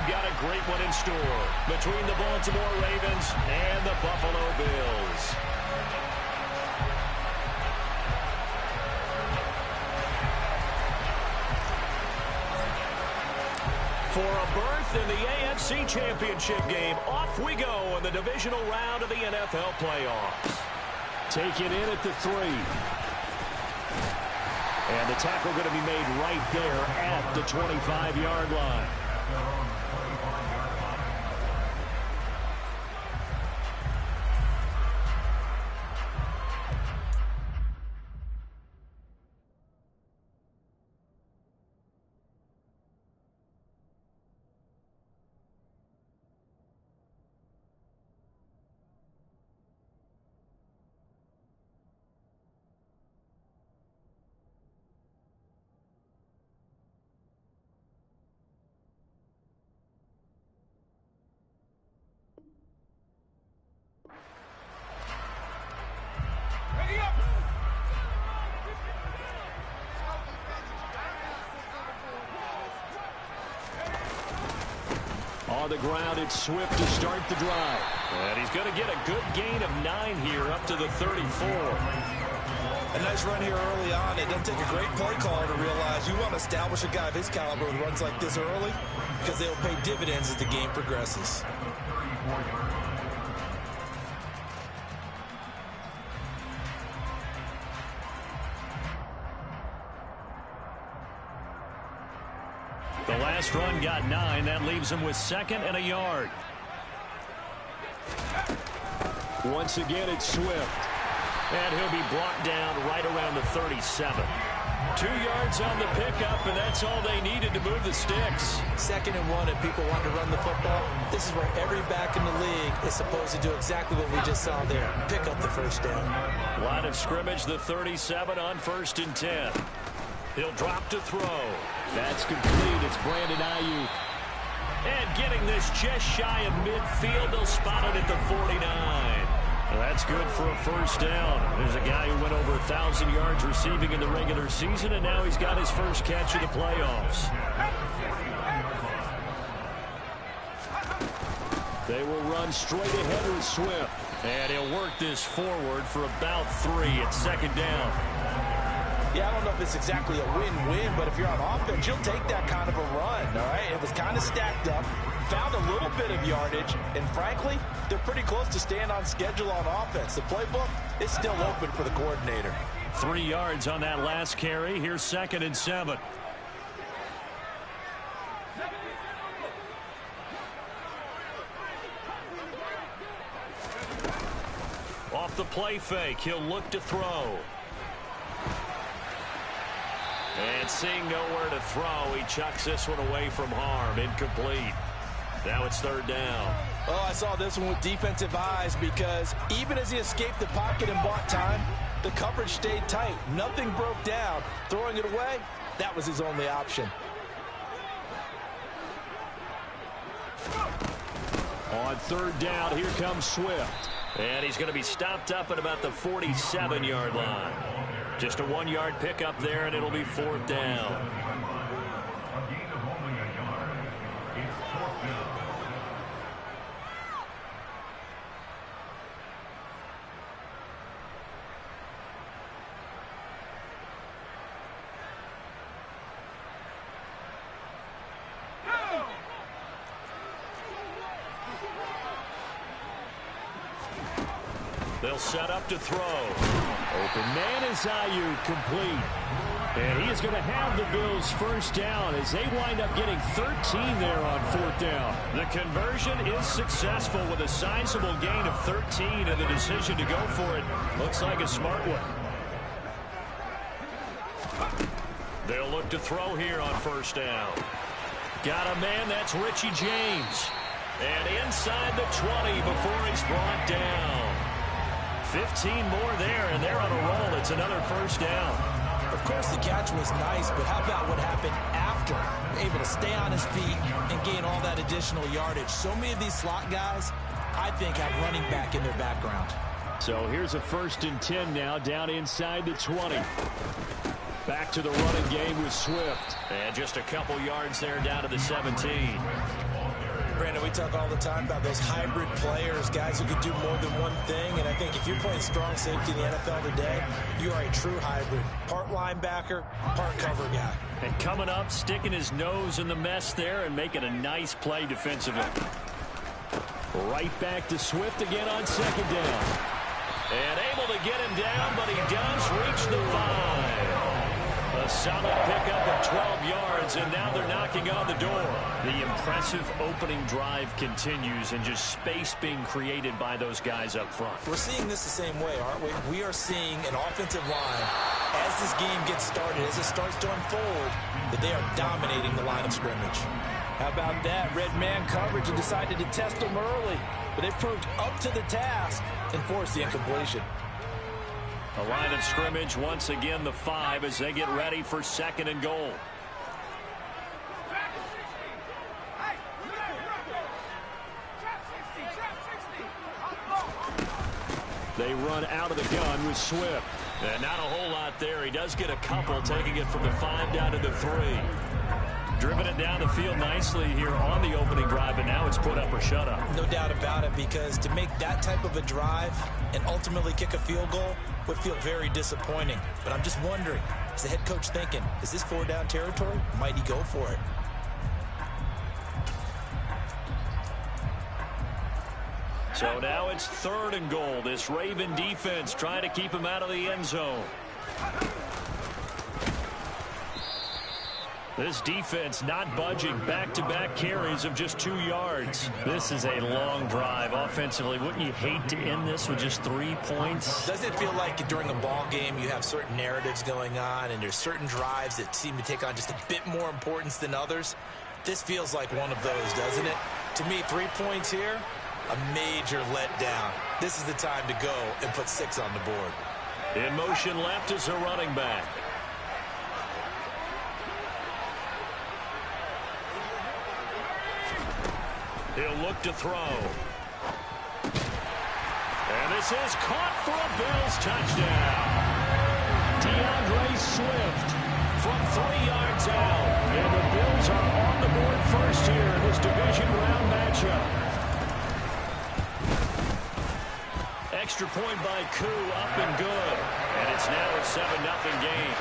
got a great one in store between the Baltimore Ravens and the Buffalo Bills. For a berth in the AFC Championship game, off we go in the divisional round of the NFL playoffs. Taken in at the 3. And the tackle going to be made right there at the 25-yard line. On the ground, it's Swift to start the drive. And he's going to get a good gain of 9 here up to the 34. A nice run here early on. It doesn't take a great play caller to realize you want to establish a guy of his caliber with runs like this early because they'll pay dividends as the game progresses. The last run got 9. That leaves him with 2nd and a yard. Once again, it's Swift. And he'll be brought down right around the 37. 2 yards on the pickup, and that's all they needed to move the sticks. 2nd and 1, and people want to run the football. This is where every back in the league is supposed to do exactly what we just saw there. Pick up the first down. Line of scrimmage, the 37 on 1st and 10. He'll drop to throw. That's complete. It's Brandon Ayuk. And getting this just shy of midfield. They'll spot it at the 49. Well, that's good for a first down. There's a guy who went over 1,000 yards receiving in the regular season, and now he's got his first catch of the playoffs. They will run straight ahead with Swift. And he'll work this forward for about 3 at 2nd down. Yeah, I don't know if it's exactly a win-win, but if you're on offense, you'll take that kind of a run, all right? It was kind of stacked up, found a little bit of yardage, and frankly, they're pretty close to staying on schedule on offense. The playbook is still open for the coordinator. 3 yards on that last carry. Here's 2nd and 7. Off the play fake, he'll look to throw. And seeing nowhere to throw, he chucks this one away from harm. Incomplete. Now it's 3rd down. Oh, I saw this one with defensive eyes because even as he escaped the pocket and bought time, the coverage stayed tight. Nothing broke down. Throwing it away, that was his only option. On 3rd down, here comes Swift. And he's going to be stopped up at about the 47-yard line. Just a 1-yard pickup there, and it'll be 4th down. They'll set up to throw. Open man is Ayuk, complete. And he is going to have the Bills' first down as they wind up getting 13 there on 4th down. The conversion is successful with a sizable gain of 13, and the decision to go for it looks like a smart one. They'll look to throw here on 1st down. Got a man, that's Richie James. And inside the 20 before he's brought down. 15 more there, and they're on a roll. It's another 1st down. Of course, the catch was nice, but how about what happened after? Able to stay on his feet and gain all that additional yardage. So many of these slot guys, I think, have running back in their background. So here's a 1st and 10 now, down inside the 20. Back to the running game with Swift. And just a couple yards there down to the 17. we talk all the time about those hybrid players, guys who can do more than one thing. And I think if you're playing strong safety in the NFL today, you are a true hybrid. Part linebacker, part cover guy. And coming up, sticking his nose in the mess there and making a nice play defensively. Right back to Swift again on second down. And able to get him down, but he does reach the 5. A solid pickup of 12 yards, and now they're knocking on the door. The impressive opening drive continues, and just space being created by those guys up front. We're seeing this the same way, aren't we? We are seeing an offensive line, as this game gets started, as it starts to unfold, that they are dominating the line of scrimmage. How about that? Red man coverage and decided to test them early, but they proved up to the task and forced the incompletion. A line of scrimmage, once again the 5 as they get ready for second and goal. They run out of the gun with Swift. And not a whole lot there. He does get a couple, taking it from the 5 down to the 3. Driven it down the field nicely here on the opening drive, but now it's put up or shut up. No doubt about it, because to make that type of a drive and ultimately kick a field goal would feel very disappointing. But I'm just wondering, is the head coach thinking, is this 4-down territory? Might he go for it? So now it's 3rd and goal. This Raven defense trying to keep him out of the end zone. This defense not budging. Back-to-back carries of just 2 yards. This is a long drive offensively. Wouldn't you hate to end this with just 3 points? Doesn't it feel like during a ball game you have certain narratives going on and there's certain drives that seem to take on just a bit more importance than others? This feels like one of those, doesn't it? To me, 3 points here, a major letdown. This is the time to go and put 6 on the board. In motion left is a running back. He'll look to throw. And this is caught for a Bills touchdown. DeAndre Swift from 3 yards out. And the Bills are on the board first here in this division round matchup. Extra point by Koo, up and good. And it's now a 7-0 game.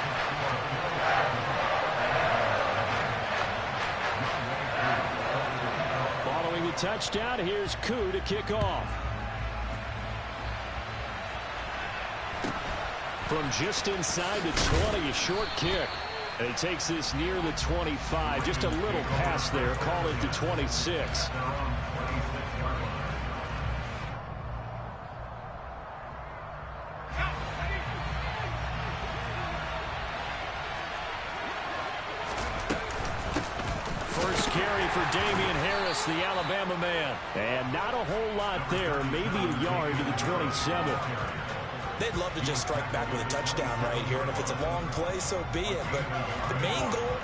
Following the touchdown, here's Koo to kick off. From just inside the 20, a short kick. And he takes this near the 25. Just a little pass there. Call it the 26. First carry for Damian Harris, the Alabama man. And not a whole lot there. Maybe a yard to the 27. They'd love to just strike back with a touchdown right here, and if it's a long play, so be it. But the main goal,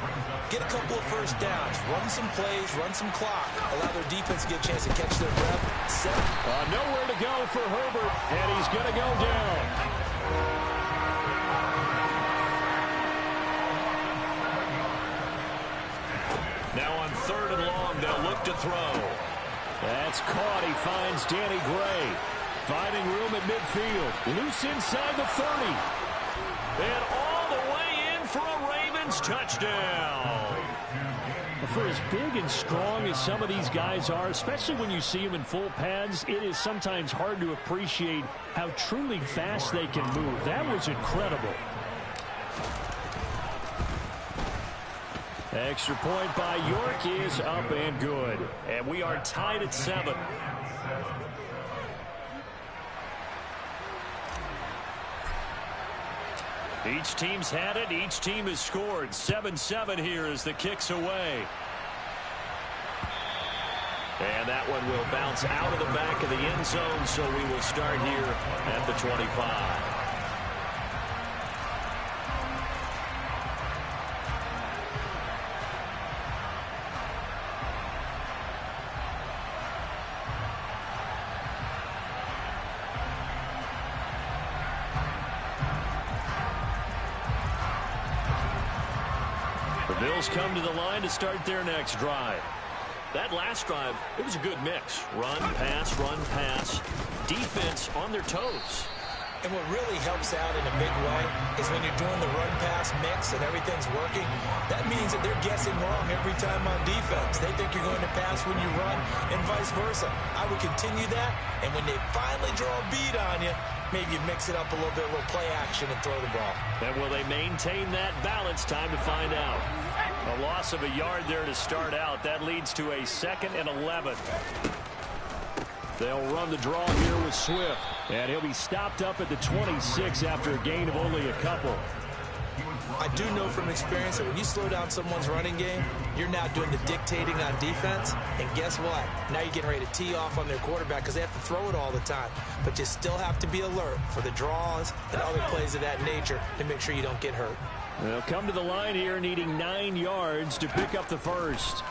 get a couple of first downs, run some plays, run some clock, allow their defense to get a chance to catch their breath, set. Nowhere to go for Herbert, and he's going to go down. Now on 3rd and long, they'll look to throw. That's caught. He finds Danny Gray. Finding room at midfield. Loose inside the 30. And all the way in for a Ravens touchdown. For as big and strong as some of these guys are, especially when you see them in full pads, it is sometimes hard to appreciate how truly fast they can move. That was incredible. Extra point by York is up and good. And we are tied at 7. Each team's had it. Each team has scored. 7-7 here as the kick's away. And that one will bounce out of the back of the end zone, so we will start here at the 25. The Bills come to the line to start their next drive. That last drive, it was a good mix. Run, pass, defense on their toes. And what really helps out in a big way is when you're doing the run-pass mix and everything's working, that means that they're guessing wrong every time on defense. They think you're going to pass when you run and vice versa. I would continue that, and when they finally draw a bead on you, maybe you mix it up a little bit, a little play action, and throw the ball. And will they maintain that balance? Time to find out. A loss of a yard there to start out. That leads to a 2nd and 11. They'll run the draw here with Swift. And he'll be stopped up at the 26 after a gain of only a couple. I do know from experience that when you slow down someone's running game, you're now doing the dictating on defense. And guess what? Now you're getting ready to tee off on their quarterback because they have to throw it all the time. But you still have to be alert for the draws and other plays of that nature to make sure you don't get hurt. They'll come to the line here needing 9 yards to pick up the first.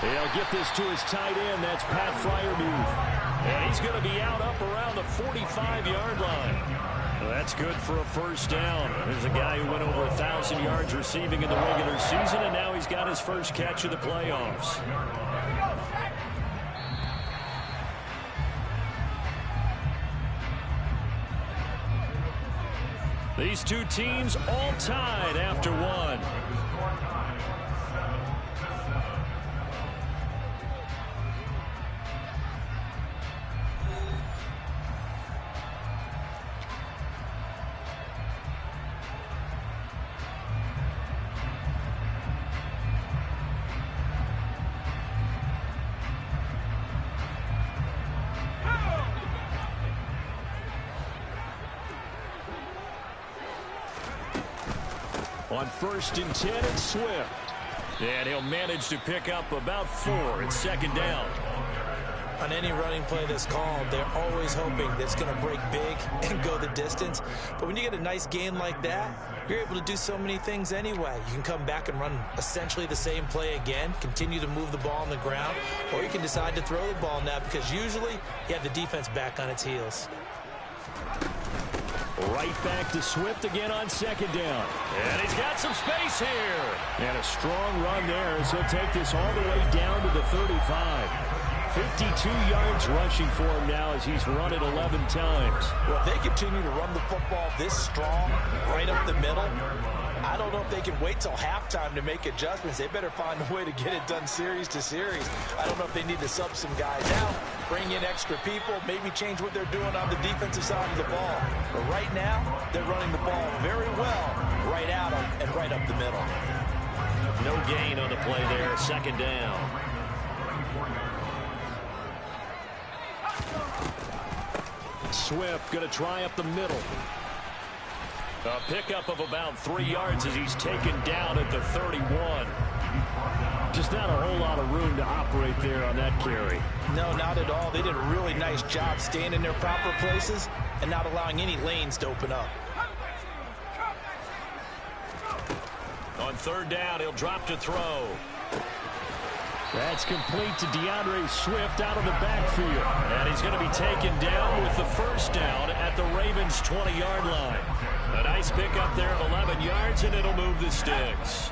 He'll get this to his tight end. That's Pat Fryermuth. And he's going to be out up around the 45-yard line. Well, that's good for a first down. There's a guy who went over 1,000 yards receiving in the regular season, and now he's got his first catch of the playoffs. These two teams all tied after one. On 1st and 10, it's Swift. And he'll manage to pick up about 4. It's 2nd down. On any running play that's called, they're always hoping that it's going to break big and go the distance. But when you get a nice gain like that, you're able to do so many things anyway. You can come back and run essentially the same play again, continue to move the ball on the ground, or you can decide to throw the ball now because usually you have the defense back on its heels. Right back to Swift again on 2nd down. And he's got some space here. And a strong run there as he'll take this all the way down to the 35. 52 yards rushing for him now as he's run it 11 times. Well, if they continue to run the football this strong, right up the middle, I don't know if they can wait till halftime to make adjustments. They better find a way to get it done series to series. I don't know if they need to sub some guys out, bring in extra people, maybe change what they're doing on the defensive side of the ball. But right now, they're running the ball very well right at them and right up the middle. No gain on the play there, 2nd down. Swift going to try up the middle. A pickup of about 3 yards as he's taken down at the 31. Just not a whole lot of room to operate there on that carry. No, not at all. They did a really nice job staying in their proper places and not allowing any lanes to open up. On 3rd down, he'll drop to throw. That's complete to DeAndre Swift out of the backfield. And he's going to be taken down with the first down at the Ravens' 20-yard line. A nice pickup there of 11 yards, and it'll move the sticks.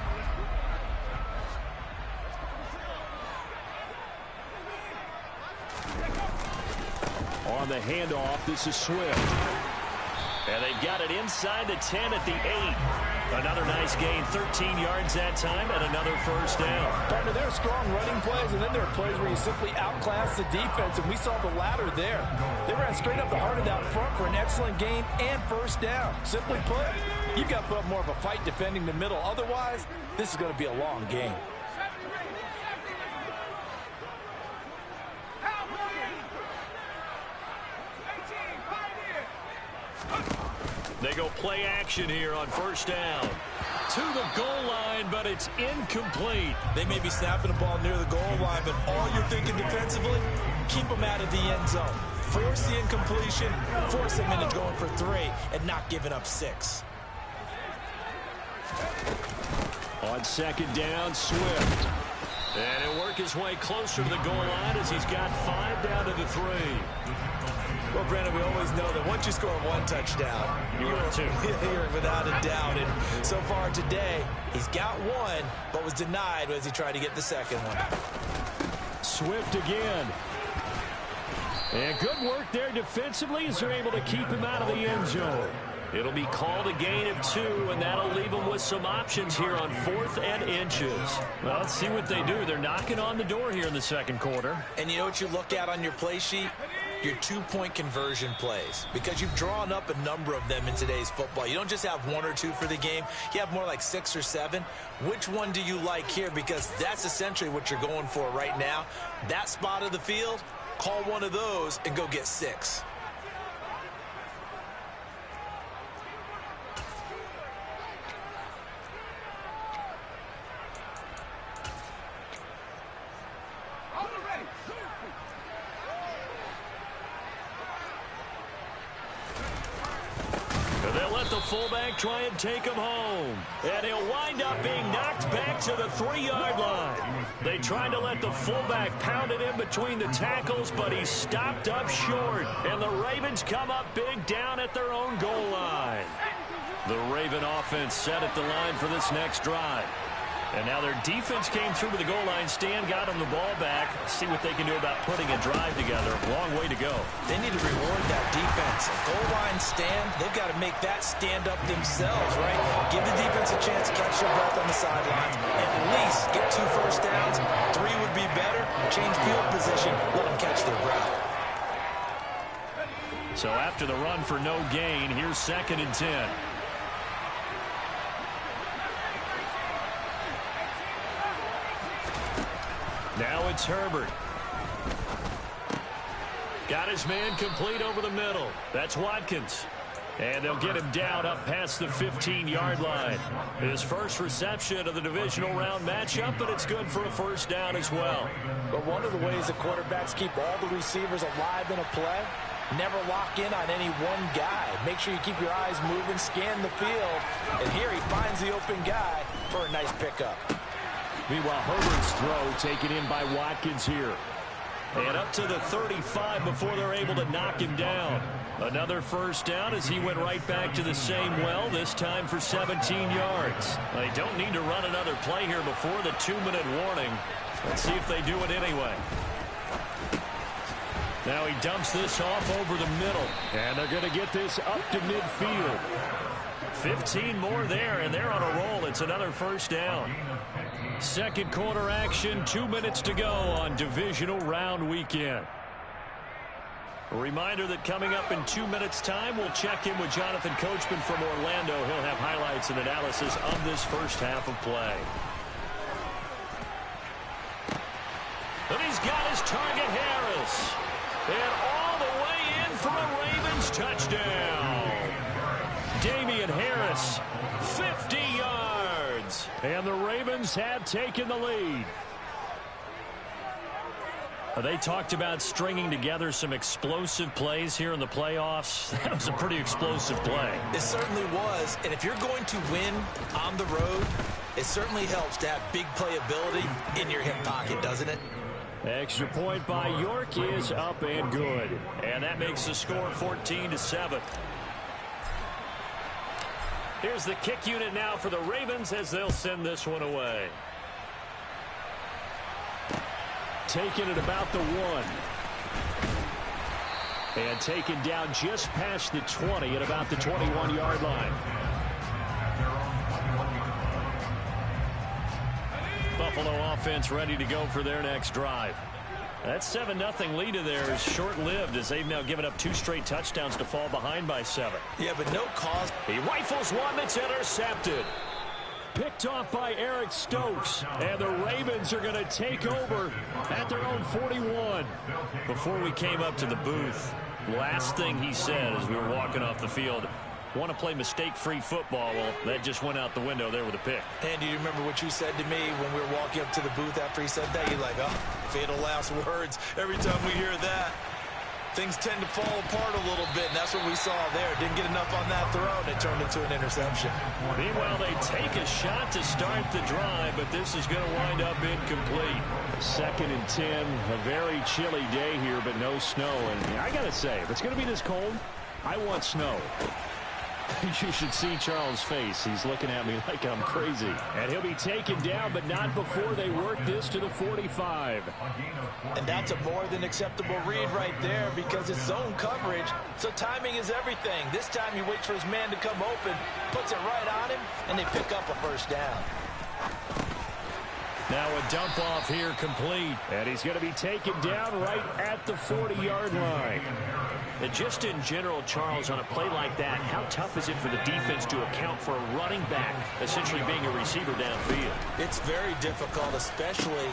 On the handoff, this is Swift. And they've got it inside the 10 at the 8. Another nice gain, 13 yards that time, and another first down. Partner, there are strong running plays, and then there are plays where you simply outclass the defense, and we saw the latter there. They ran straight up the heart of that front for an excellent gain and first down. Simply put, you've got to put up more of a fight defending the middle. Otherwise, this is going to be a long game. They go play action here on first down. To the goal line, but it's incomplete. They may be snapping the ball near the goal line, but all you're thinking defensively, keep them out of the end zone. Force the incompletion, force them into going for 3, and not giving up 6. On 2nd down, Swift. And he'll work his way closer to the goal line as he's got 5 down to the 3. Well, Brandon, we always know that once you score one touchdown, you're without a doubt. And so far today, he's got one, but was denied as he tried to get the second one. Swift again. And good work there defensively as they're able to keep him out of the end zone. It'll be called a gain of 2, and that'll leave them with some options here on 4th and inches. Well, let's see what they do. They're knocking on the door here in the second quarter. And you know what you look at on your play sheet? Your 2-point conversion plays, because you've drawn up a number of them in today's football. You don't just have 1 or 2 for the game. You have more like 6 or 7. Which one do you like here? Because that's essentially what you're going for right now. That spot of the field, call one of those and go get 6. Fullback try and take him home. And he'll wind up being knocked back to the 3-yard line. They tried to let the fullback pound it in between the tackles, but he stopped up short. And the Ravens come up big down at their own goal line. The Raven offense set at the line for this next drive. And now their defense came through to the goal line stand, got them the ball back. See what they can do about putting a drive together. Long way to go. They need to reward that defense. Goal line stand, they've got to make that stand up themselves, right? Give the defense a chance to catch their breath on the sidelines. At least get 2 first downs. 3 would be better. Change field position. Let them catch their breath. So after the run for no gain, here's 2nd and 10. Now it's Herbert. Got his man complete over the middle. That's Watkins. And they'll get him down up past the 15-yard line. His first reception of the divisional round matchup, but it's good for a first down as well. But one of the ways the quarterbacks keep all the receivers alive in a play, never lock in on any one guy. Make sure you keep your eyes moving, scan the field. And here he finds the open guy for a nice pickup. Meanwhile, Herbert's throw taken in by Watkins here. And up to the 35 before they're able to knock him down. Another first down as he went right back to the same well, this time for 17 yards. They don't need to run another play here before the 2-minute warning. Let's see if they do it anyway. Now he dumps this off over the middle. And they're going to get this up to midfield. 15 more there, and they're on a roll. It's another first down. Second quarter action, 2 minutes to go on divisional round weekend. A reminder that coming up in 2 minutes' time, we'll check in with Jonathan Coachman from Orlando. He'll have highlights and analysis of this first half of play. And he's got his target, Harris. And all the way in for a Ravens touchdown. Damian Harris, 50 yards. And the Ravens have taken the lead. They talked about stringing together some explosive plays here in the playoffs. That was a pretty explosive play. It certainly was. And if you're going to win on the road, it certainly helps to have big playability in your hip pocket, doesn't it? Extra point by York is up and good. And that makes the score 14-7. Here's the kick unit now for the Ravens as they'll send this one away. Taken at about the 1. And taken down just past the 20 at about the 21-yard line. Buffalo offense ready to go for their next drive. That 7-0 lead of theirs short-lived as they've now given up 2 straight touchdowns to fall behind by 7. Yeah, but no cause. He rifles one that's intercepted. Picked off by Eric Stokes. And the Ravens are going to take over at their own 41. Before we came up to the booth, last thing he said as we were walking off the field, want to play mistake-free football. Well, that just went out the window there with a pick. And do you remember what you said to me when we were walking up to the booth after he said that? You're like, oh, fatal last words every time we hear that. things tend to fall apart a little bit, and that's what we saw there. Didn't get enough on that throw, and it turned into an interception. Meanwhile, they take a shot to start the drive, but this is going to wind up incomplete. 2nd and 10, a very chilly day here, but no snow. And I got to say, if it's going to be this cold, I want snow. You should see Charles' face. He's looking at me like I'm crazy. And he'll be taken down, but not before they work this to the 45. And that's a more than acceptable read right there because it's zone coverage, so timing is everything. This time he waits for his man to come open, puts it right on him, and they pick up a first down. Now a dump off here complete. And he's going to be taken down right at the 40-yard line. And just in general, Charles, on a play like that, how tough is it for the defense to account for a running back essentially being a receiver downfield? It's very difficult, especially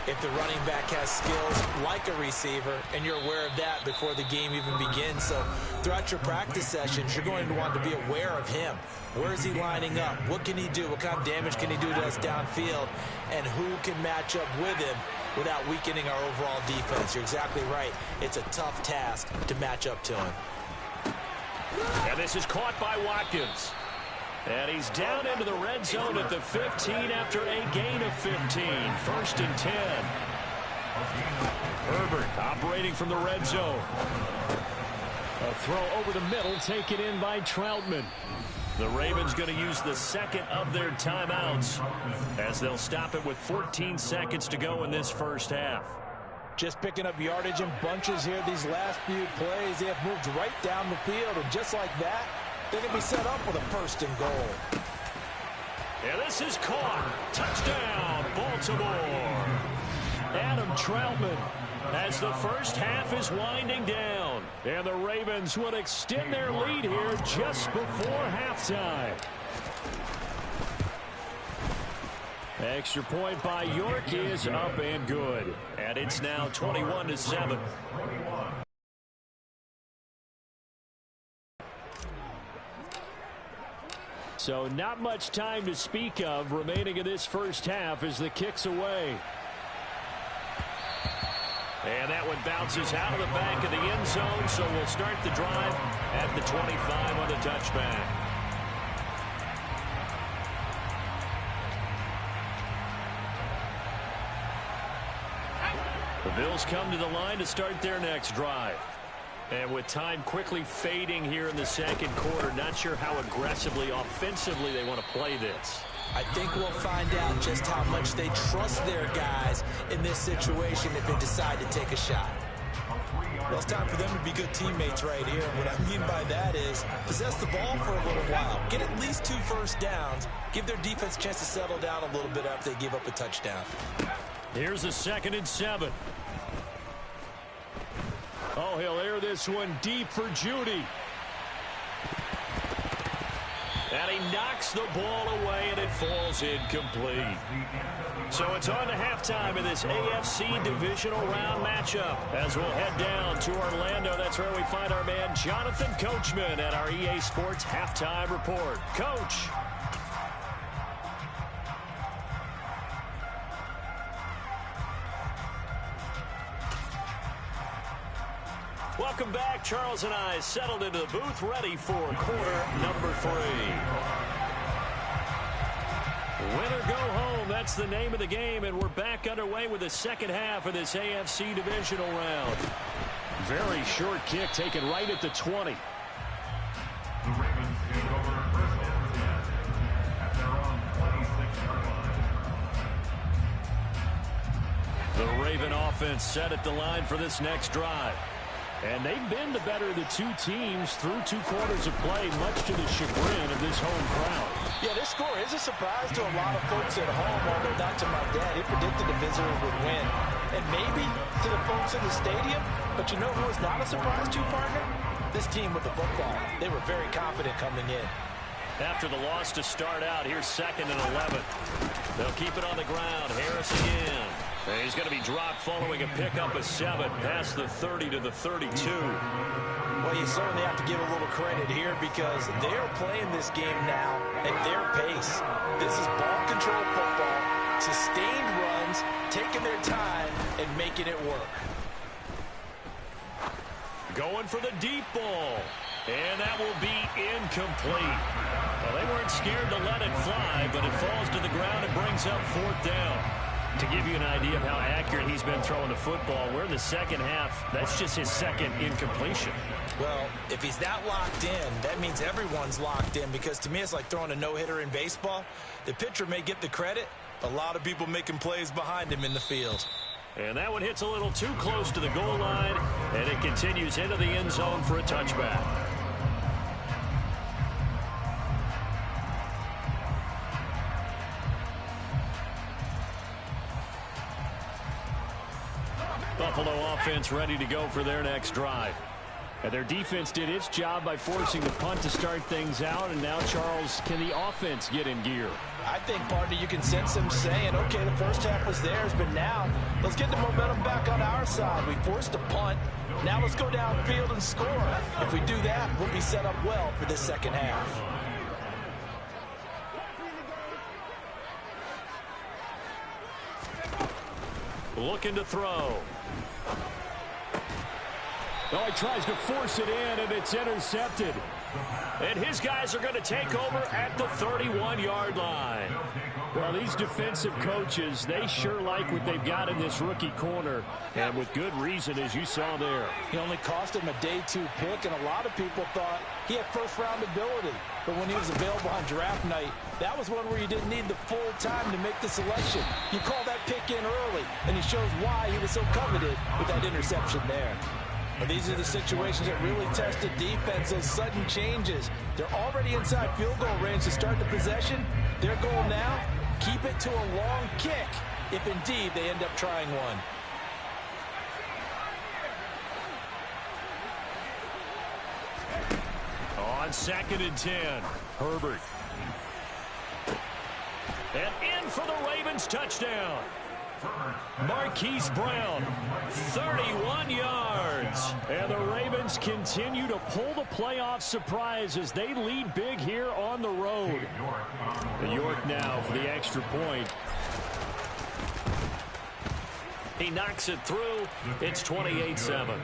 if the running back has skills like a receiver, and you're aware of that before the game even begins. So throughout your practice sessions, you're going to want to be aware of him. Where is he lining up? What can he do? What kind of damage can he do to us downfield? And who can match up with him without weakening our overall defense? You're exactly right. It's a tough task to match up to him. And this is caught by Watkins. And he's down into the red zone at the 15 after a gain of 15. 1st and 10. Herbert operating from the red zone. A throw over the middle taken in by Troutman. The Ravens going to use the 2nd of their timeouts as they'll stop it with 14 seconds to go in this first half. Just picking up yardage in bunches here these last few plays. They have moved right down the field, and just like that, they're going to be set up with a 1st and goal. Yeah, this is caught. Touchdown, Baltimore. Adam Troutman as the first half is winding down. And the Ravens will extend their lead here just before halftime. Extra point by York is up and good. And it's now 21-7. So not much time to speak of remaining in this first half as the kick's away. And that one bounces out of the back of the end zone, so we'll start the drive at the 25 on the touchback. The Bills come to the line to start their next drive. And with time quickly fading here in the 2nd quarter, not sure how aggressively, offensively they want to play this. I think we'll find out just how much they trust their guys in this situation if they decide to take a shot. Well, it's time for them to be good teammates right here. And what I mean by that is possess the ball for a little while. Get at least 2 first downs. Give their defense a chance to settle down a little bit after they give up a touchdown. Here's a 2nd and 7. Oh, he'll air this one deep for Judy. And he knocks the ball away, and it falls incomplete. So it's on to halftime in this AFC divisional round matchup. As we'll head down to Orlando, that's where we find our man Jonathan Coachman at our EA Sports Halftime Report. Coach. Welcome back. Charles and I settled into the booth, ready for quarter number 3. Win or go home, that's the name of the game, and we're back underway with the 2nd half of this AFC divisional round. Very short kick taken right at the 20. The Ravens take over 1st and 10 at their own 26-yard line. The Raven offense set at the line for this next drive. And they've been the better of the 2 teams through 2 quarters of play, much to the chagrin of this home crowd. Yeah, this score is a surprise to a lot of folks at home, although not to my dad. He predicted the visitors would win. And maybe to the folks in the stadium, but you know who was not a surprise to, partner? This team with the football. They were very confident coming in. After the loss to start out, here's 2nd and 11. They'll keep it on the ground. Harris again. And he's going to be dropped following a pickup of 7 past the 30 to the 32. Well, you certainly have to give a little credit here because they're playing this game now at their pace. This is ball control football, sustained runs, taking their time, and making it work. Going for the deep ball. And that will be incomplete. Well, they weren't scared to let it fly, but it falls to the ground and brings up 4th down. To give you an idea of how accurate he's been throwing the football, we're in the second half. That's just his second incompletion. Well, if he's that locked in, that means everyone's locked in, because to me it's like throwing a no-hitter in baseball. The pitcher may get the credit. A lot of people making plays behind him in the field. And that one hits a little too close to the goal line, and it continues into the end zone for a touchback. Buffalo offense ready to go for their next drive. And their defense did its job by forcing the punt to start things out. And now, Charles, can the offense get in gear? I think, partner, you can sense them saying, okay, the first half was theirs, but now let's get the momentum back on our side. We forced a punt. Now let's go downfield and score. If we do that, we'll be set up well for this second half. Looking to throw. Oh, he tries to force it in, and it's intercepted. And his guys are going to take over at the 31-yard line. Well, these defensive coaches, they sure like what they've got in this rookie corner, and with good reason, as you saw there. He only cost him a day 2 pick, and a lot of people thought he had first-round ability. But when he was available on draft night, that was one where you didn't need the full time to make the selection. You call that pick in early, and he shows why he was so coveted with that interception there. And these are the situations that really test the defense, those sudden changes. They're already inside field goal range to start the possession. Their goal now, keep it to a long kick, if indeed they end up trying one. On 2nd and 10, Herbert. And in for the Ravens touchdown. Marquise Brown, 31 yards. And the Ravens continue to pull the playoff surprise as they lead big here on the road. York now for the extra point. He knocks it through. It's 28-7.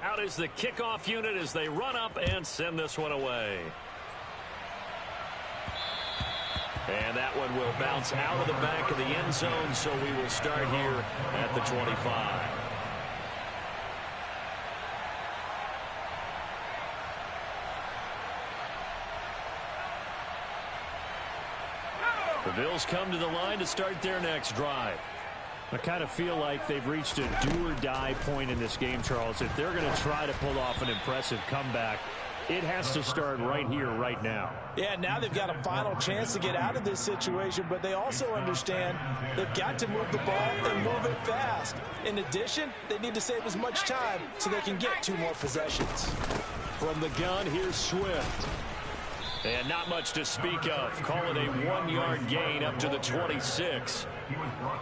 Out is the kickoff unit as they run up and send this one away. And that one will bounce out of the back of the end zone, so we will start here at the 25. The Bills come to the line to start their next drive. I kind of feel like they've reached a do-or-die point in this game, Charles. If they're going to try to pull off an impressive comeback, it has to start right here, right now. Yeah, now they've got a final chance to get out of this situation, but they also understand they've got to move the ball and move it fast. In addition, they need to save as much time so they can get 2 more possessions. From the gun, here's Swift. And not much to speak of. Call it a 1-yard gain up to the 26.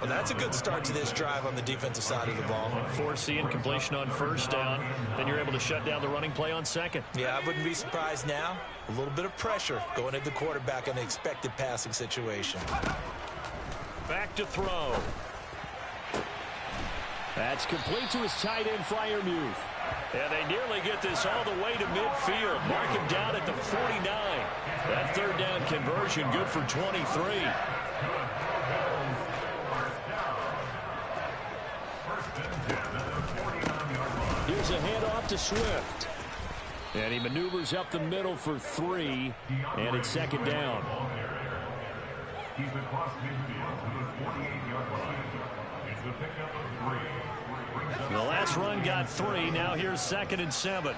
And that's a good start to this drive on the defensive side of the ball. Force the incompletion on 1st down. Then you're able to shut down the running play on 2nd. Yeah, I wouldn't be surprised now. A little bit of pressure going into the quarterback in the expected passing situation. Back to throw. That's complete to his tight end, Freiermuth. And they nearly get this all the way to midfield. Mark him down at the 49. That 3rd down conversion good for 23. Here's a handoff to Swift. And he maneuvers up the middle for 3. And it's 2nd down. He's been crossed midfield to the 48-yard line. It's the pickup of 3. The last run got 3. Now here's 2nd and 7.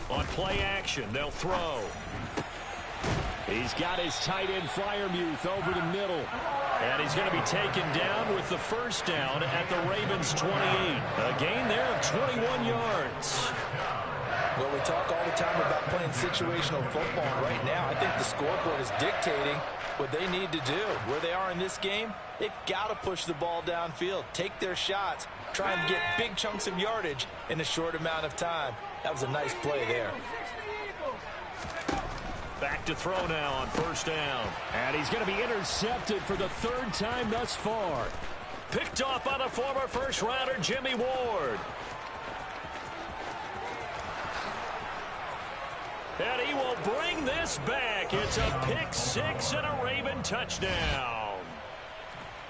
On play action, they'll throw. He's got his tight end Freiermuth over the middle. And he's going to be taken down with the 1st down at the Ravens' 28. A gain there of 21 yards. Well, we talk all the time about playing situational football. Right now, I think the scoreboard is dictating what they need to do. Where they are in this game, they've got to push the ball downfield, take their shots, try and get big chunks of yardage in a short amount of time. That was a nice play there. Back to throw now on first down. And he's going to be intercepted for the third time thus far. Picked off by the former first-rounder Jimmy Ward. And he will bring this back. It's a pick six and a Raven touchdown.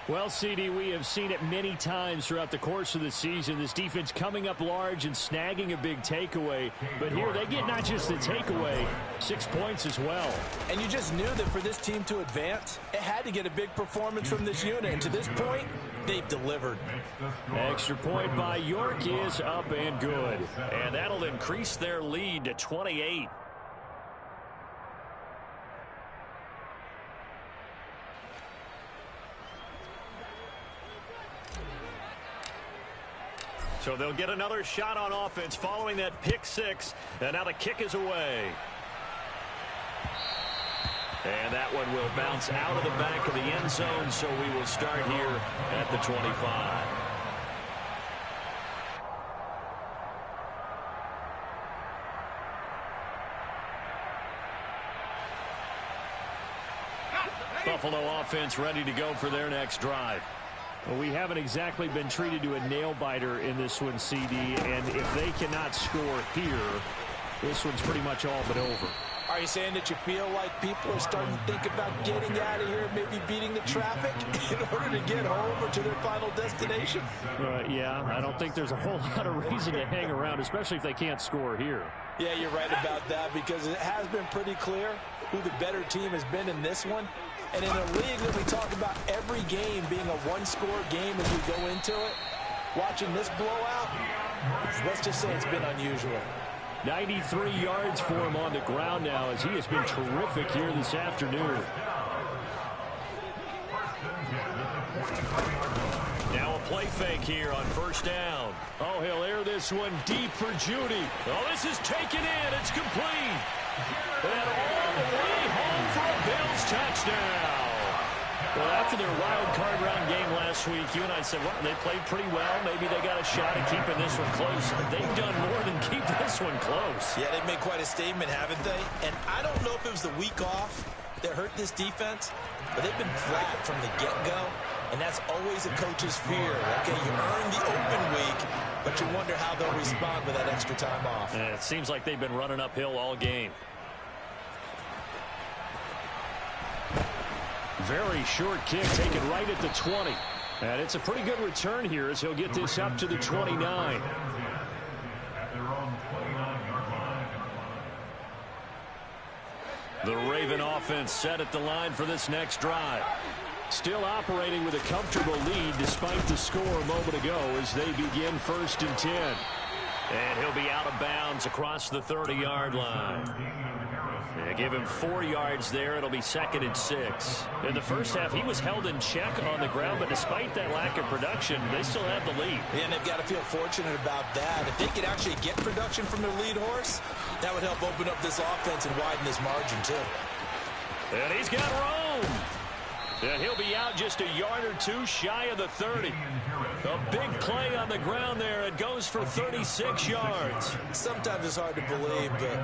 Well, CD, we have seen it many times throughout the course of the season. This defense coming up large and snagging a big takeaway. But here they get not just the takeaway, 6 points as well. And you just knew that for this team to advance, it had to get a big performance from this unit. And to this point, they've delivered. Extra point by York is up and good. And that'll increase their lead to 28. So they'll get another shot on offense following that pick six. And now the kick is away. And that one will bounce out of the back of the end zone. So we will start here at the 25. Buffalo offense ready to go for their next drive. Well, we haven't exactly been treated to a nail-biter in this one, CD, and if they cannot score here, this one's pretty much all but over. Are you saying that you feel like people are starting to think about getting out of here, maybe beating the traffic in order to get home or to their final destination? Yeah, I don't think there's a whole lot of reason to hang around, especially if they can't score here. Yeah, you're right about that, because it has been pretty clear who the better team has been in this one. And in a league that we talk about every game being a one-score game as we go into it, watching this blowout, let's just say it's been unusual. 93 yards for him on the ground now as he has been terrific here this afternoon. Now a play fake here on first down. Oh, he'll air this one deep for Judy. Oh, this is taken in. It's complete. And all the way home for a Bills touchdown. Well, after their wild card round game last week, you and I said, well, they played pretty well. Maybe they got a shot at keeping this one close. They've done more than keep this one close. Yeah, they've made quite a statement, haven't they? And I don't know if it was the week off that hurt this defense, but they've been flat from the get-go, and that's always a coach's fear. Okay, you earn the open week, but you wonder how they'll respond with that extra time off. And it seems like they've been running uphill all game. Very short kick taken right at the 20. And it's a pretty good return here as he'll get this up to the 29. The Raven offense set at the line for this next drive. Still operating with a comfortable lead despite the score a moment ago as they begin first and 10. And he'll be out of bounds across the 30-yard line. They give him 4 yards there. It'll be second and 6. In the first half, he was held in check on the ground, but despite that lack of production, they still have the lead. And they've got to feel fortunate about that. If they could actually get production from their lead horse, that would help open up this offense and widen this margin, too. And he's got room. And he'll be out just a yard or two shy of the 30. A big play on the ground there. It goes for 36 yards. Sometimes it's hard to believe, but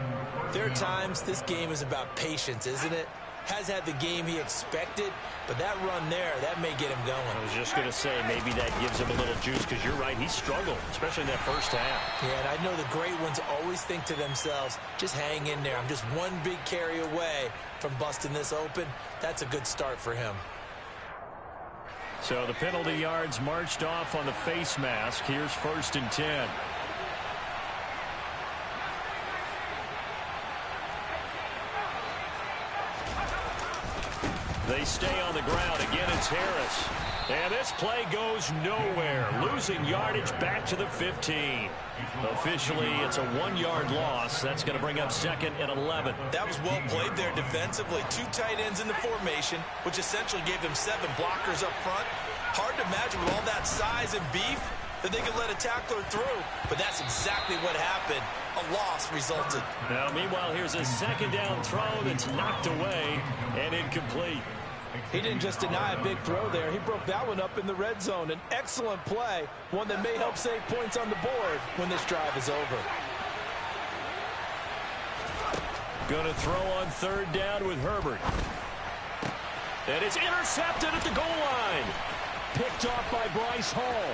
there are times this game is about patience, isn't it? Has had the game he expected, but that run there, that may get him going. I was just going to say, maybe that gives him a little juice, because you're right, he struggled, especially in that first half. Yeah, and I know the great ones always think to themselves, just hang in there. I'm just one big carry away from busting this open. That's a good start for him. So the penalty yards marched off on the face mask. Here's first and 10. They stay on the ground. Again, it's Harris. And this play goes nowhere. Losing yardage back to the 15. Officially, it's a 1-yard loss. That's going to bring up second and 11. That was well played there defensively. 2 tight ends in the formation, which essentially gave them 7 blockers up front. Hard to imagine with all that size and beef, that they could let a tackler through, but that's exactly what happened. A loss resulted. Now, meanwhile, here's a second down throw that's knocked away and incomplete. He didn't just deny a big throw there. He broke that one up in the red zone. An excellent play, one that may help save points on the board when this drive is over. Going to throw on third down with Herbert. And it's intercepted at the goal line. Picked off by Bryce Hall.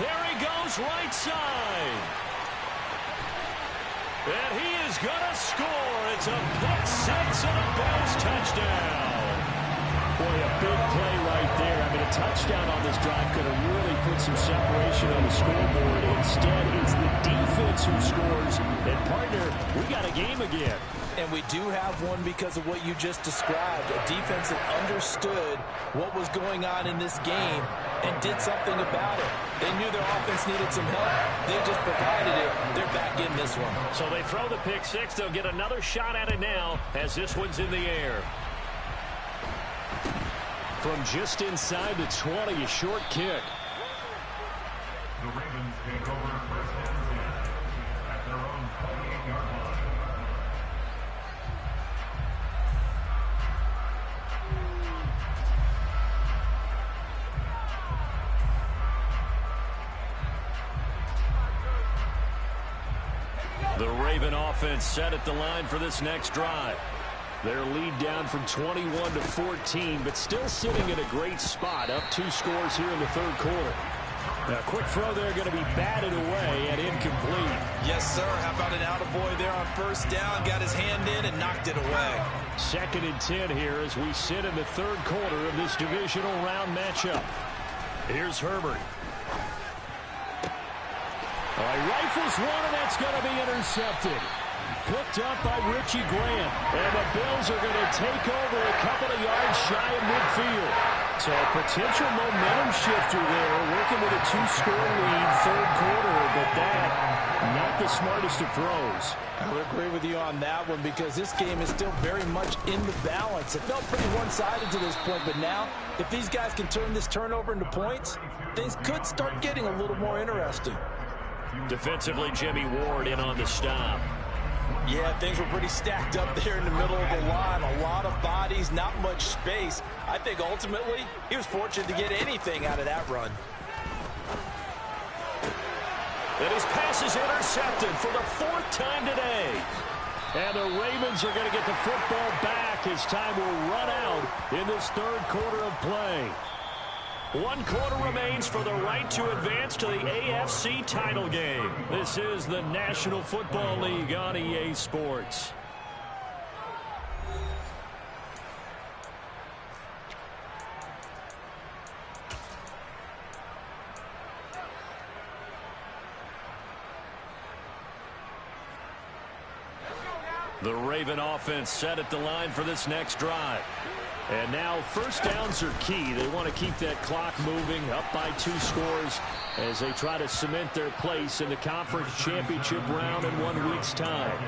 There he goes, right side. And he is going to score. It's a pick six and a Bills touchdown. Boy, a big play right there. I mean, a touchdown on this drive could have really put some separation on the scoreboard. Instead, it's the defense who scores. And, partner, we got a game again. And we do have one because of what you just described. A defense that understood what was going on in this game and did something about it. They knew their offense needed some help. They just provided it. They're back in this one. So they throw the pick six. They'll get another shot at it now as this one's in the air. From just inside the 20, a short kick. The Ravens take over first and 10 at their own 28-yard line. The Raven offense set at the line for this next drive. Their lead down from 21 to 14, but still sitting in a great spot. Up 2 scores here in the third quarter. Now, quick throw there going to be batted away and incomplete. Yes, sir. How about an attaboy there on first down? Got his hand in and knocked it away. 2nd and 10 here as we sit in the third quarter of this divisional round matchup. Here's Herbert. He rifles one, and that's going to be intercepted. Picked up by Richie Grant. And the Bills are going to take over a couple of yards shy of midfield. So a potential momentum shifter there, working with a 2-score lead, third quarter, but that, not the smartest of throws. I would agree with you on that one because this game is still very much in the balance. It felt pretty one-sided to this point, but now, if these guys can turn this turnover into points, things could start getting a little more interesting. Defensively, Jimmy Ward in on the stop. Yeah, things were pretty stacked up there in the middle of the line. A lot of bodies, not much space. I think ultimately he was fortunate to get anything out of that run. And his pass is intercepted for the 4th time today. And the Ravens are going to get the football back as time will run out in this third quarter of play. 1 quarter remains for the right to advance to the AFC title game. This is the National Football League on EA Sports. The Raven offense set at the line for this next drive. And now first downs are key. They want to keep that clock moving, up by 2 scores as they try to cement their place in the conference championship round in 1 week's time.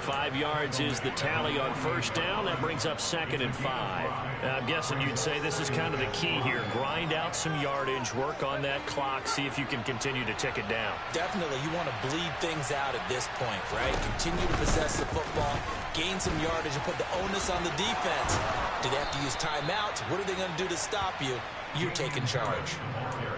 5 yards is the tally on first down. That brings up 2nd and 5. I'm guessing you'd say this is kind of the key here. Grind out some yardage, work on that clock, see if you can continue to tick it down. Definitely, you want to bleed things out at this point, right? Continue to possess the football, gain some yardage, and put the onus on the defense. Do they have to use timeouts? What are they going to do to stop you? You're taking charge.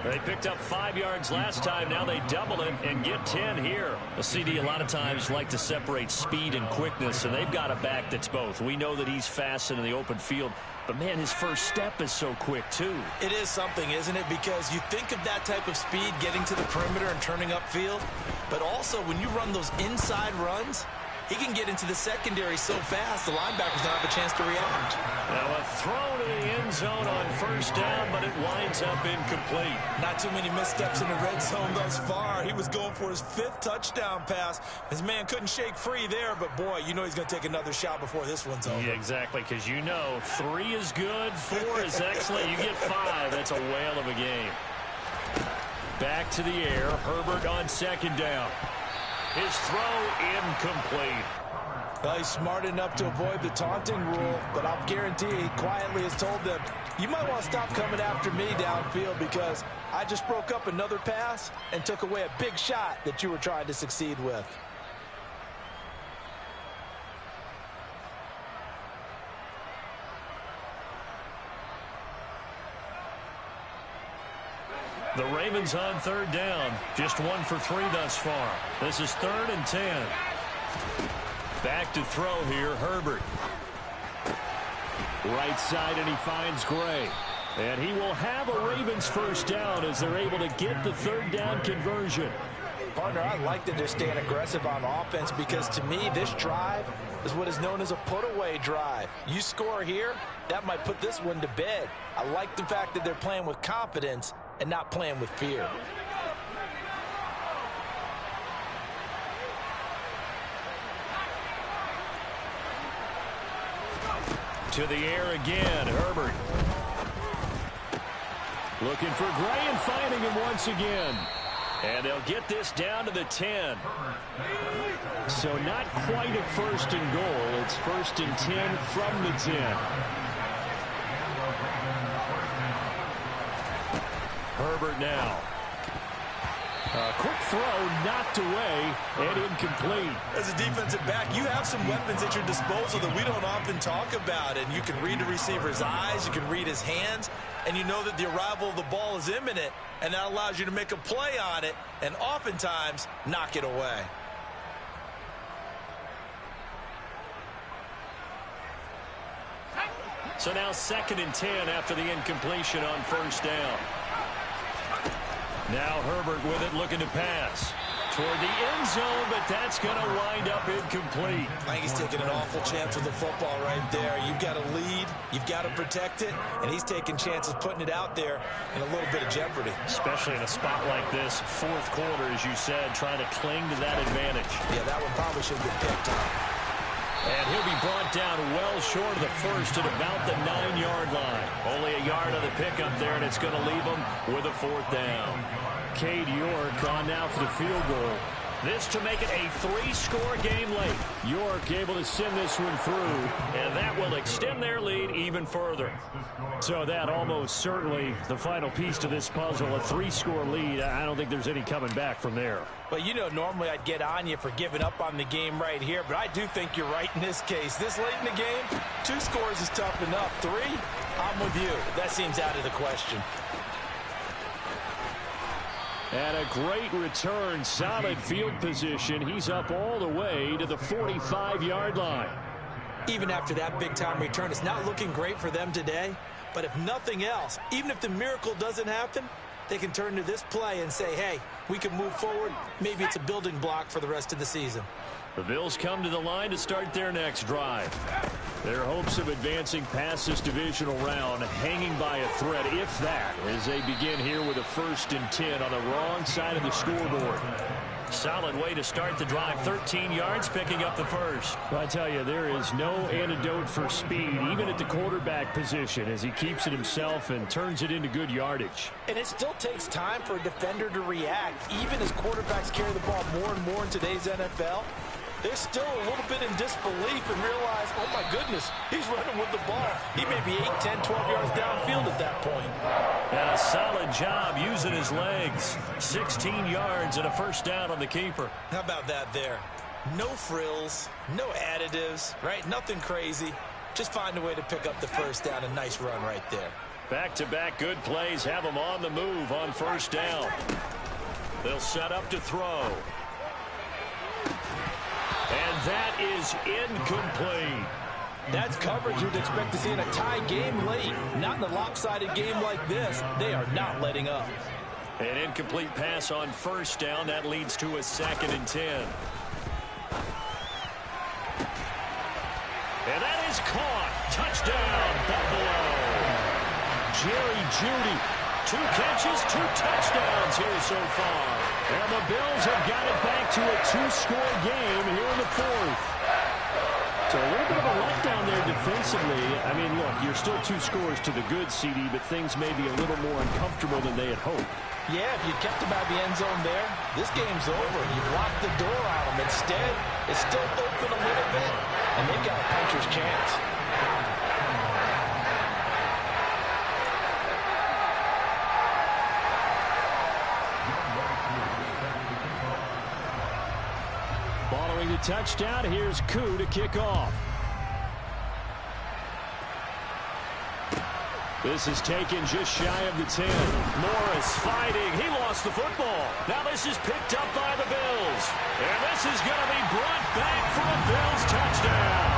They picked up 5 yards last time. Now they double it and get 10 here. The CD a lot of times like to separate speed and quickness, and they've got a back that's both. We know that he's fast in the open field, but, man, his first step is so quick, too. It is something, isn't it? Because you think of that type of speed getting to the perimeter and turning upfield, but also when you run those inside runs, he can get into the secondary so fast, the linebackers don't have a chance to react. Now a throw to the end zone on first down, but it winds up incomplete. Not too many missteps in the red zone thus far. He was going for his 5th touchdown pass. His man couldn't shake free there, but, boy, you know he's going to take another shot before this one's over. Yeah, exactly, because you know 3 is good, 4 is excellent. You get 5. That's a whale of a game. Back to the air. Herbert on 2nd down. His throw incomplete. Well, he's smart enough to avoid the taunting rule, but I'll guarantee he quietly has told them, you might want to stop coming after me downfield because I just broke up another pass and took away a big shot that you were trying to succeed with. The Ravens on third down. Just 1 for 3 thus far. This is 3rd and 10. Back to throw here, Herbert. Right side, and he finds Gray. And he will have a Ravens first down as they're able to get the third down conversion. Partner, I like that they're staying aggressive on offense because to me, this drive is what is known as a put-away drive. You score here, that might put this one to bed. I like the fact that they're playing with confidence and not playing with fear. To the air again, Herbert. Looking for Gray and finding him once again. And they'll get this down to the 10. So not quite a 1st and goal. It's 1st and 10 from the 10. Herbert now. A quick throw knocked away and incomplete. As a defensive back, you have some weapons at your disposal that we don't often talk about. And you can read the receiver's eyes, you can read his hands, and you know that the arrival of the ball is imminent, and that allows you to make a play on it and oftentimes knock it away. So now 2nd and 10 after the incompletion on 1st down. Now Herbert with it, looking to pass toward the end zone, but that's going to wind up incomplete. I think he's taking an awful chance with the football right there. You've got to lead, you've got to protect it, and he's taking chances putting it out there in a little bit of jeopardy. Especially in a spot like this, 4th quarter, as you said, trying to cling to that advantage. Yeah, that one probably should get picked up. And he'll be brought down well short of the 1st at about the 9-yard line. Only a yard on the pickup there, and it's going to leave him with a 4th down. Cade York on now for the field goal. This to make it a 3-score game late. York able to send this one through, and that will extend their lead even further. So that almost certainly the final piece to this puzzle, a 3-score lead. I don't think there's any coming back from there. Well, you know, normally I'd get on you for giving up on the game right here, but I do think you're right in this case. This late in the game, 2 scores is tough enough. 3, I'm with you. That seems out of the question. And a great return, solid field position. He's up all the way to the 45-yard line. Even after that big-time return, it's not looking great for them today. But if nothing else, even if the miracle doesn't happen, they can turn to this play and say, hey, we can move forward. Maybe it's a building block for the rest of the season. The Bills come to the line to start their next drive. Their hopes of advancing past this divisional round hanging by a thread, if that, as they begin here with a 1st and 10 on the wrong side of the scoreboard. Solid way to start the drive. 13 yards, picking up the 1st. Well, I tell you, there is no antidote for speed, even at the quarterback position, as he keeps it himself and turns it into good yardage. And it still takes time for a defender to react, even as quarterbacks carry the ball more and more in today's NFL. They're still a little bit in disbelief and realize, oh my goodness, he's running with the ball. He may be 8, 10, 12 yards downfield at that point. And a solid job using his legs. 16 yards and a 1st down on the keeper. How about that there? No frills, no additives, right? Nothing crazy. Just find a way to pick up the 1st down. A nice run right there. Back-to-back good plays have them on the move on 1st down. They'll set up to throw. And that is incomplete. That's coverage you'd expect to see in a tie game late. Not in a lopsided game like this. They are not letting up. An incomplete pass on 1st down. That leads to a 2nd and 10. And that is caught. Touchdown, Buffalo. Jerry Jeudy. 2 catches, 2 touchdowns here so far. And the Bills have got it back to a 2-score game here in the 4th. So a little bit of a letdown there defensively. I mean, look, you're still 2 scores to the good, CD, but things may be a little more uncomfortable than they had hoped. Yeah, if you kept them out of the end zone there, this game's over. You've locked the door on them. Instead, it's still open a little bit, and they've got a puncher's chance. Following the touchdown, here's Koo to kick off. This is taken just shy of the 10. Morris fighting. He lost the football. Now this is picked up by the Bills. And this is going to be brought back for a Bills touchdown.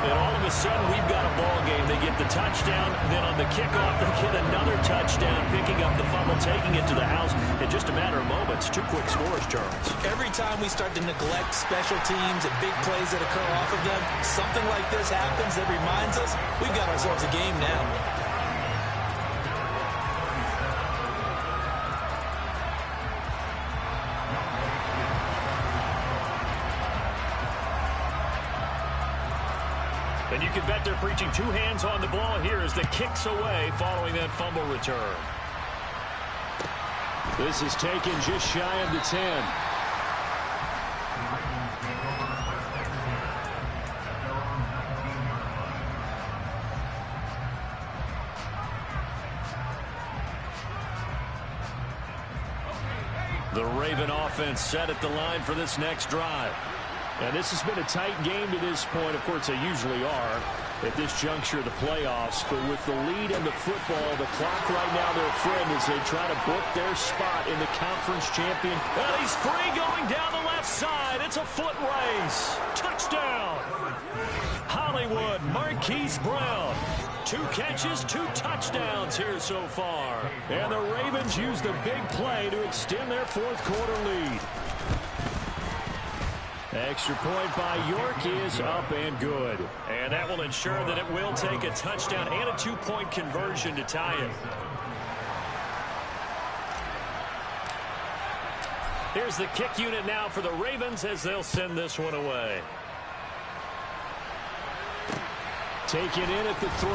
And all of a sudden, we've got a ball game. They get the touchdown. Then on the kickoff, they get another touchdown, picking up the fumble, taking it to the house in just a matter of moments. 2 quick scores, Charles. Every time we start to neglect special teams and big plays that occur off of them, something like this happens that reminds us we've got ourselves a game now. And you can bet they're preaching 2 hands on the ball here as the kick's away following that fumble return. This is taken just shy of the 10. The Raven offense set at the line for this next drive. And this has been a tight game to this point. Of course, they usually are at this juncture of the playoffs. But with the lead and the football, the clock right now, their friend, as they try to book their spot in the conference champion. And he's free going down the left side. It's a foot race. Touchdown. Hollywood, Marquise Brown. 2 catches, 2 touchdowns here so far. And the Ravens use the big play to extend their 4th quarter lead. Extra point by York is up and good. And that will ensure that it will take a touchdown and a 2-point conversion to tie it. Here's the kick unit now for the Ravens as they'll send this one away. Taken in at the 3.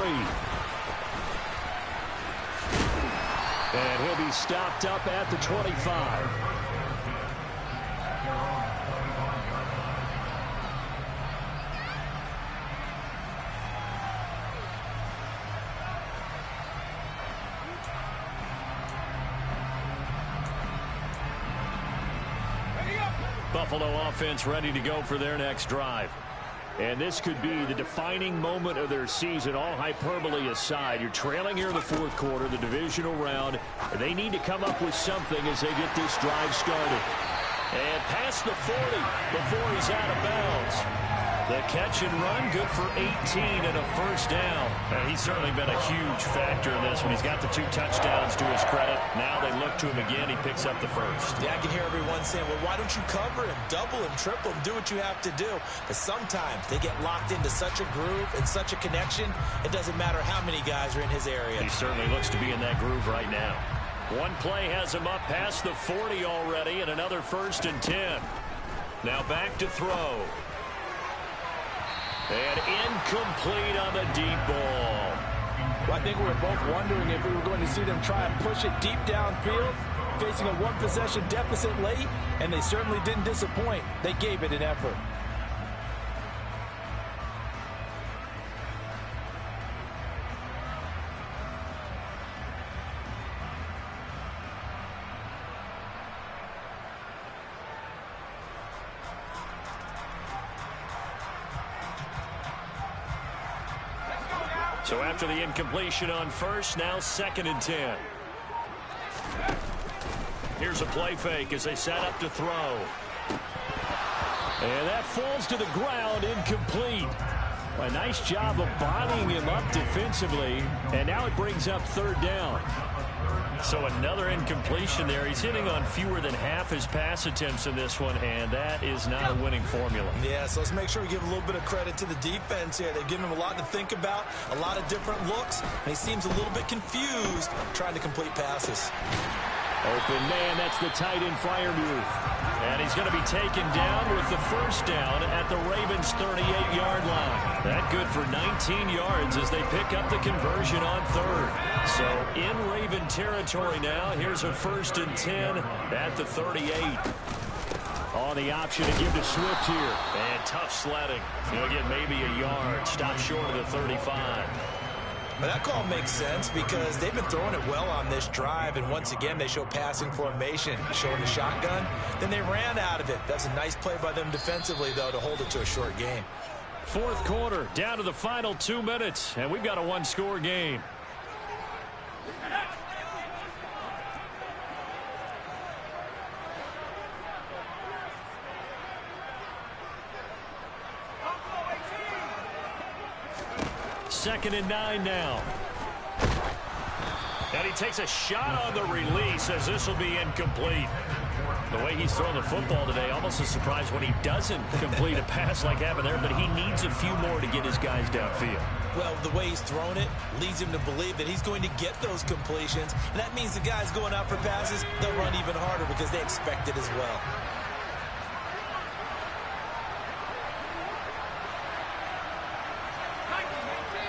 And he'll be stopped up at the 25. Buffalo offense ready to go for their next drive. And this could be the defining moment of their season, all hyperbole aside. You're trailing here in the 4th quarter, the divisional round. They need to come up with something as they get this drive started. And past the 40 before he's out of bounds. The catch and run, good for 18 and a first down. And he's certainly been a huge factor in this one. He's got the 2 touchdowns to his credit. Now they look to him again. He picks up the first. Yeah, I can hear everyone saying, well, why don't you cover him, double him, triple him, do what you have to do. But sometimes they get locked into such a groove and such a connection, it doesn't matter how many guys are in his area. He certainly looks to be in that groove right now. One play has him up past the 40 already, and another 1st and 10. Now back to throw. And incomplete on the deep ball. Well, I think we were both wondering if we were going to see them try and push it deep downfield, facing a 1-possession deficit late, and they certainly didn't disappoint. They gave it an effort. So after the incompletion on 1st, now 2nd and 10. Here's a play fake as they set up to throw. And that falls to the ground, incomplete. A nice job of bodying him up defensively. And now it brings up 3rd down. So another incompletion there. He's hitting on fewer than half his pass attempts in this one, and that is not a winning formula. Yeah, so let's make sure we give a little bit of credit to the defense here. They've given him a lot to think about, a lot of different looks, and he seems a little bit confused trying to complete passes. Open man, that's the tight end Freiermuth. And he's going to be taken down with the first down at the Ravens' 38-yard line. That good for 19 yards as they pick up the conversion on third. So in Raven territory now, here's a 1st and 10 at the 38. On the option to give to Swift here. And tough sledding. He'll get maybe a yard. Stop short of the 35. But that call makes sense because they've been throwing it well on this drive, and once again they show passing formation, showing the shotgun. Then they ran out of it. That's a nice play by them defensively, though, to hold it to a short game. 4th quarter, down to the final 2 minutes, and we've got a one-score game. Second and 9 now. And he takes a shot on the release as this will be incomplete. The way he's thrown the football today, almost a surprise when he doesn't complete a pass like happened there, but he needs a few more to get his guys downfield. Well, the way he's thrown it leads him to believe that he's going to get those completions. And that means the guys going out for passes, they'll run even harder because they expect it as well.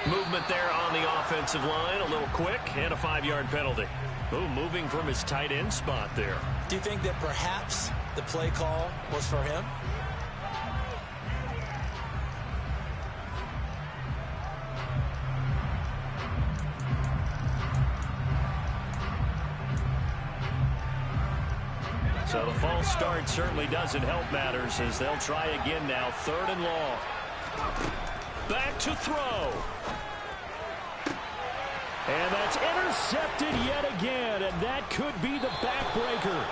Movement there on the offensive line, a little quick, and a 5-yard penalty. Ooh, moving from his tight end spot there. Do you think that perhaps the play call was for him? So the false start certainly doesn't help matters as they'll try again now, 3rd and long. Back to throw. And that's intercepted yet again, and that could be the backbreaker.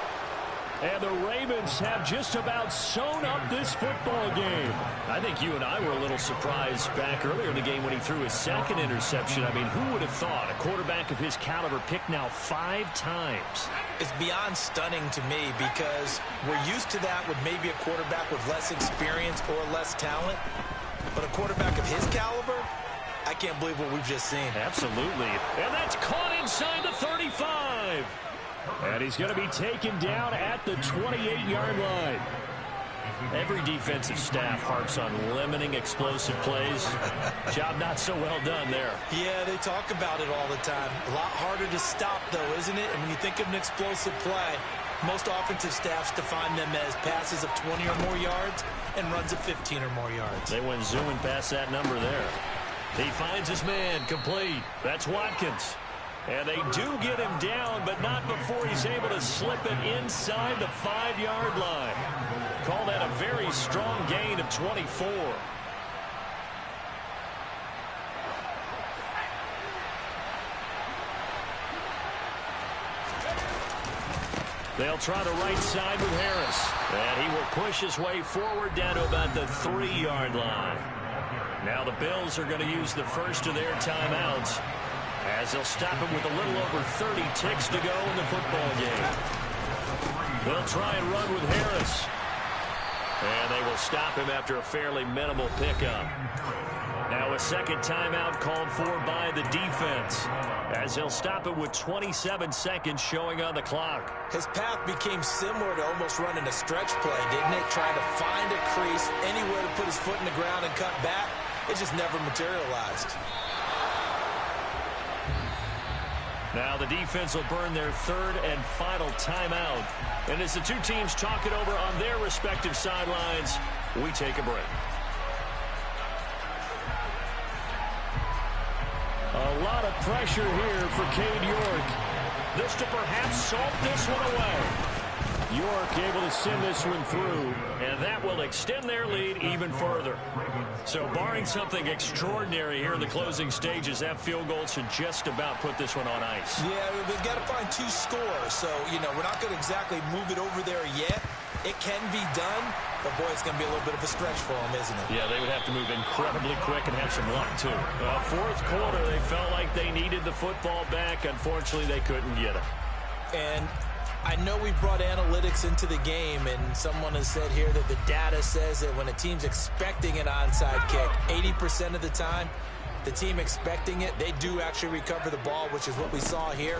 And the Ravens have just about sewn up this football game. I think you and I were a little surprised back earlier in the game when he threw his 2nd interception. I mean, who would have thought a quarterback of his caliber picked now 5 times? It's beyond stunning to me because we're used to that with maybe a quarterback with less experience or less talent. But a quarterback of his caliber, I can't believe what we've just seen. Absolutely. And that's caught inside the 35. And he's going to be taken down at the 28-yard line. Every defensive staff harps on limiting explosive plays. Job not so well done there. Yeah, they talk about it all the time. A lot harder to stop, though, isn't it? And when you think of an explosive play, most offensive staffs define them as passes of 20 or more yards and runs of 15 or more yards. They went zooming past that number there. He finds his man complete. That's Watkins. And they do get him down, but not before he's able to slip it inside the 5-yard line. Call that a very strong gain of 24. They'll try the right side with Harris. And he will push his way forward down to about the 3-yard line. Now the Bills are going to use the first of their timeouts as they'll stop him with a little over 30 ticks to go in the football game. They'll try and run with Harris. And they will stop him after a fairly minimal pickup. Now a second timeout called for by the defense as they'll stop him with 27 seconds showing on the clock. His path became similar to almost running a stretch play, didn't it? Trying to find a crease, anywhere to put his foot in the ground and cut back. It just never materialized. Now the defense will burn their 3rd and final timeout. And as the two teams talk it over on their respective sidelines, we take a break. A lot of pressure here for Cade York. This to perhaps salt this one away. York able to send this one through, and that will extend their lead even further. So barring something extraordinary here in the closing stages, that field goal should just about put this one on ice. Yeah, they've got to find 2 scores. So, you know, we're not going to exactly move it over there yet. It can be done, but, boy, it's going to be a little bit of a stretch for them, isn't it? Yeah, they would have to move incredibly quick and have some luck, too. 4th quarter, they felt like they needed the football back. Unfortunately, they couldn't get it. And I know we brought analytics into the game, and someone has said here that the data says that when a team's expecting an onside kick, 80% of the time, the team expecting it, they do actually recover the ball, which is what we saw here.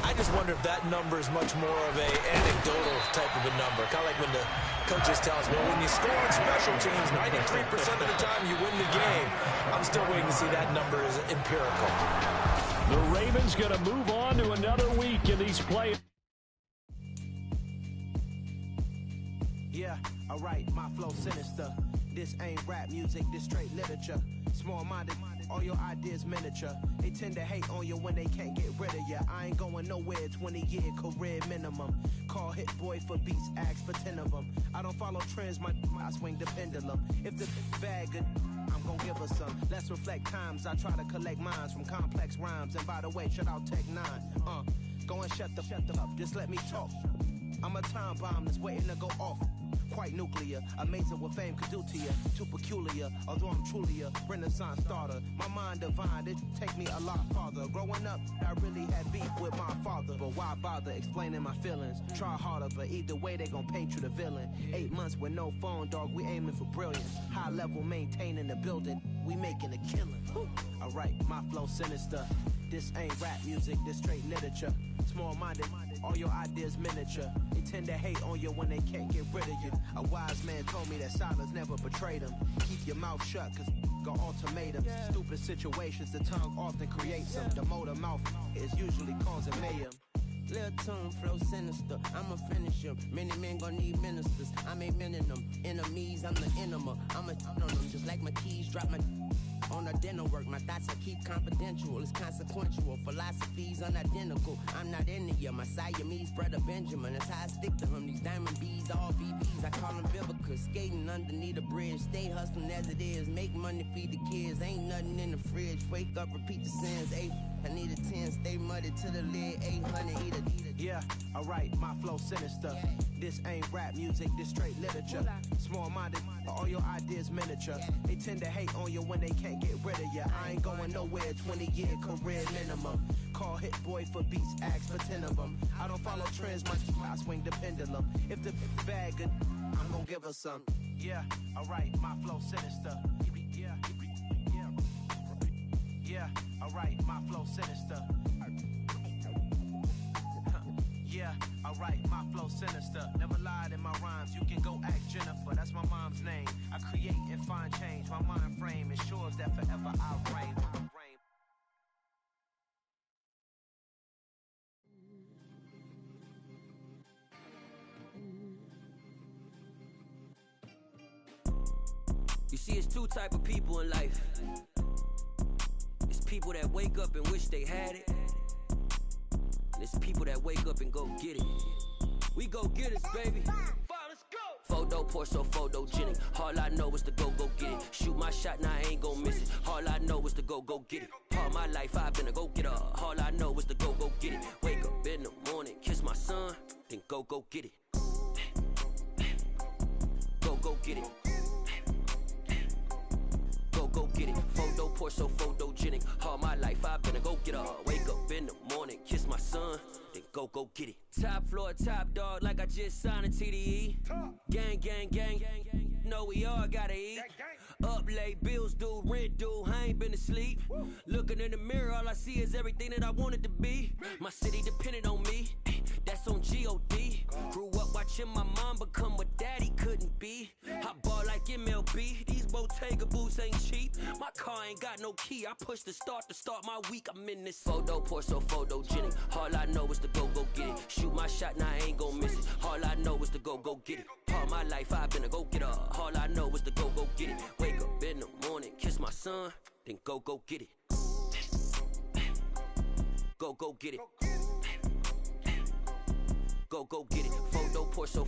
I just wonder if that number is much more of a anecdotal type of a number. Kind of like when the coaches tell us, well, when you score on special teams, 93% of the time you win the game. I'm still waiting to see that number is empirical. The Ravens going to move on to another week in these playoffs. Yeah, alright, my flow sinister. This ain't rap music, this straight literature. Small-minded, all your ideas miniature. They tend to hate on you when they can't get rid of you. I ain't going nowhere, 20-year career minimum. Call Hit Boy for beats, ask for 10 of them. I don't follow trends, I swing the pendulum. If the bag good, I'm gonna give her some. Let's reflect times, I try to collect minds from complex rhymes. And by the way, shout out Tech 9. Go and shut the up, just let me talk. I'm a time bomb that's waiting to go off. Quite nuclear, amazing what fame could do to you. Too peculiar, although I'm truly a renaissance starter. My mind divine, it take me a lot farther. Growing up, I really had beef with my father. But why bother explaining my feelings? Try harder, but either way they gon' paint you the villain. 8 months with no phone, dog, we aiming for brilliance. High level maintaining the building, we making a killing. Alright, my flow sinister. This ain't rap music, this straight literature. Small-minded, all your ideas miniature. They tend to hate on you when they can't get rid of you. A wise man told me that silence never betrayed him. Keep your mouth shut, cause got ultimatums. Stupid situations, the tongue often creates them. The motor mouth is usually causing mayhem. Lil' tune, flow sinister, I'ma finish him. Many men gon' need ministers, I'm a men in them. Enemies, I'm the enema. I'm a on them, just like my keys, drop my on a dental work. My thoughts I keep confidential, it's consequential. Philosophies unidentical, I'm not into you. My Siamese brother Benjamin, that's how I stick to him. These diamond bees, all BBs, I call them Vivica. Skating underneath a bridge, stay hustling as it is. Make money, feed the kids, ain't nothing in the fridge. Wake up, repeat the sins, 8. I need a 10, stay muddy to the lid, 800, eat a. Yeah, alright, my flow sinister. This ain't rap music, this straight literature. Small-minded, all your ideas miniature. They tend to hate on you when they can't get rid of you. I ain't going nowhere, 20-year career minimum. Call Hit Boy for beats, ask for 10 of them. I don't follow trends, I swing the pendulum. If the bag good, I'm gonna give her some. Yeah, alright, my flow sinister. Yeah, alright, my flow sinister. Yeah, alright, my flow sinister. Never lied in my rhymes, you can go ask Jennifer. That's my mom's name. I create and find change. My mind frame ensures that forever I'll reign. You see, it's two type of people in life. It's people that wake up and wish they had it. And it's people that wake up and go get it. We go get it, baby. Let's go. Photo, Porsche, photogenic. All I know is to go get it. Shoot my shot, now I ain't gon' miss it. All I know is to go get it. All my life I've been a go-getter. All I know is to go get it. Wake up in the morning, kiss my son, then go get it. Go get it. Go get it. Photo, Porsche, photogenic. All my life I've been a go-getter. Wake up in the morning, kiss my son, then go get it. Top floor, top dog, like I just signed a TDE. Gang, gang, gang. Know we all gotta eat. Up late, bills due, rent due, I ain't been asleep. Looking in the mirror, all I see is everything that I wanted to be. My city depended on me, that's on G.O.D. Grew up watching my mom become what daddy couldn't be. I ball like MLB, these Bottega boots ain't cheap. My car ain't got no key, I push the start to start my week. I'm in this photo, Porsche, photogenic. All I know is to go get it. Shoot my shot, now I ain't gon' miss it. All I know is to go get it. All my life I've been a go-getter. All I know is to go get it. Wake up in the morning, kiss my son, then go get it. Go get it. Go get it. Photo, Porsche,